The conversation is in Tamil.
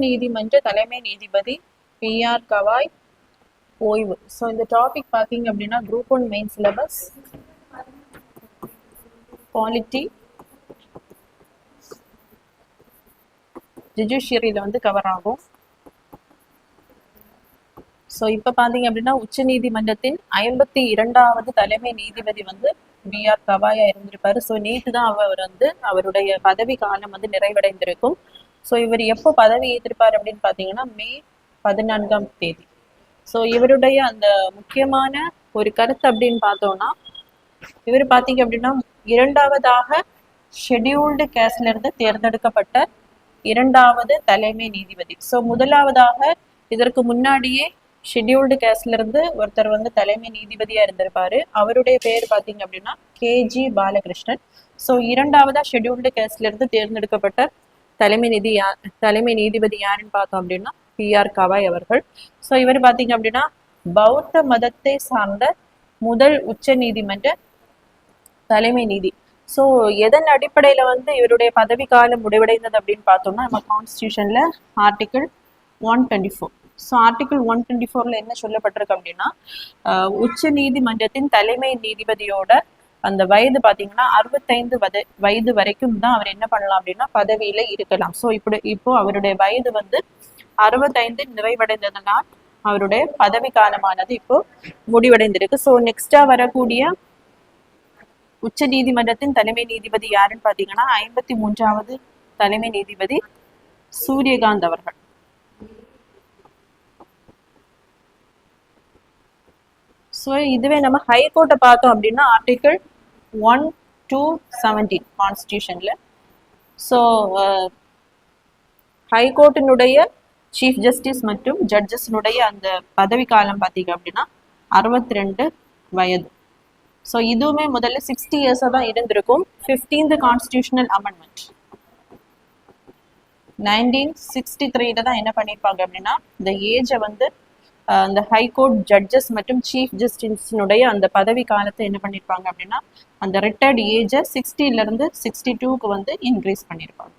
நீதிமன்ற தலைமை நீதிபதி PR கவாய் ஓய்வு. ஸோ இந்த டாபிக் பார்த்தீங்க அப்படின்னா குரூப் 1 மெயின் சிலபஸ் பாலிட்டி ஜுடிஷியரியில் வந்து கவர் ஆகும். ஸோ இப்போ பார்த்தீங்க அப்படின்னா உச்ச நீதிமன்றத்தின் 52வது தலைமை நீதிபதி வந்து PR கவாயா இருந்திருப்பாரு. ஸோ நேற்று தான் அவர் வந்து அவருடைய பதவி காலம் வந்து நிறைவடைந்திருக்கும். ஸோ இவர் எப்போ பதவி ஏற்றிருப்பார் அப்படின்னு பார்த்தீங்கன்னா மே 14ஆம் தேதி. ஸோ இவருடைய அந்த முக்கியமான ஒரு கருத்து அப்படின்னு பார்த்தோம்னா இவர் பார்த்தீங்க அப்படின்னா இரண்டாவதாக ஷெட்யூல்டு கேஸ்ட்ல இருந்து தேர்ந்தெடுக்கப்பட்ட இரண்டாவது தலைமை நீதிபதி. ஸோ முதலாவதாக இதற்கு முன்னாடியே ஷெட்யூல்டு கேஸ்ட்ல இருந்து ஒருத்தர் வந்து தலைமை நீதிபதியா இருந்திருப்பாரு. அவருடைய பேர் பார்த்தீங்க அப்படின்னா KG பாலகிருஷ்ணன். ஸோ இரண்டாவதா ஷெட்யூல்டு கேஸ்ட்ல இருந்து தேர்ந்தெடுக்கப்பட்ட தலைமை நீதிபதி யாருன்னு பார்த்தோம் அப்படின்னா PR கவாய் அவர்கள். ஸோ இவர் பார்த்தீங்க அப்படின்னா பௌத்த மதத்தை சார்ந்த முதல் உச்ச நீதிமன்ற தலைமை நீதி. ஸோ எதன் அடிப்படையில வந்து இவருடைய பதவி காலம் முடிவடைந்தது அப்படின்னு பார்த்தோம்னா நம்ம கான்ஸ்டியூஷன்ல ஆர்டிகிள் 124. ஸோ ஆர்டிகிள் 124ல என்ன சொல்லப்பட்டிருக்கு அப்படின்னா உச்ச நீதிமன்றத்தின் தலைமை நீதிபதியோட அந்த வயது பார்த்தீங்கன்னா 65 வயது வரைக்கும் தான் அவர் என்ன பண்ணலாம் அப்படின்னா பதவியில இருக்கலாம். ஸோ இப்போ அவருடைய வயது வந்து 65 நிறைவடைந்ததனால் அவருடைய பதவி காலமானது இப்போ முடிவடைந்திருக்கு. ஸோ நெக்ஸ்டா வரக்கூடிய உச்ச நீதிமன்றத்தின் தலைமை நீதிபதி யாருன்னு பார்த்தீங்கன்னா 53வது தலைமை நீதிபதி சூரியகாந்த் அவர்கள். ஸோ இதுவே நம்ம ஹைகோர்ட்டை பார்த்தோம் அப்படின்னா ஆர்டிகிள் 1-17 கான்ஸ்டியூஷன்ல. ஸோ ஹைகோர்ட்டினுடைய சீஃப் ஜஸ்டிஸ் மற்றும் ஜட்ஜஸ்னுடைய அந்த பதவி காலம் பார்த்தீங்க அப்படின்னா 62 வயது. ஸோ இதுவுமே முதல்ல 60 இயர்ஸாக தான் இருந்திருக்கும். 15th கான்ஸ்டியூஷனல் அமெண்ட்மெண்ட் 1963 தான் என்ன பண்ணியிருப்பாங்க அப்படின்னா இந்த ஏஜை வந்து அந்த ஹைகோர்ட் ஜட்ஜஸ் மற்றும் சீஃப் ஜஸ்டிஸினுடைய அந்த பதவி காலத்தை என்ன பண்ணியிருப்பாங்க அப்படின்னா அந்த ரிட்டையர்ட் ஏஜை 60ல இருந்து 62க்கு வந்து இன்க்ரீஸ் பண்ணியிருப்பாங்க.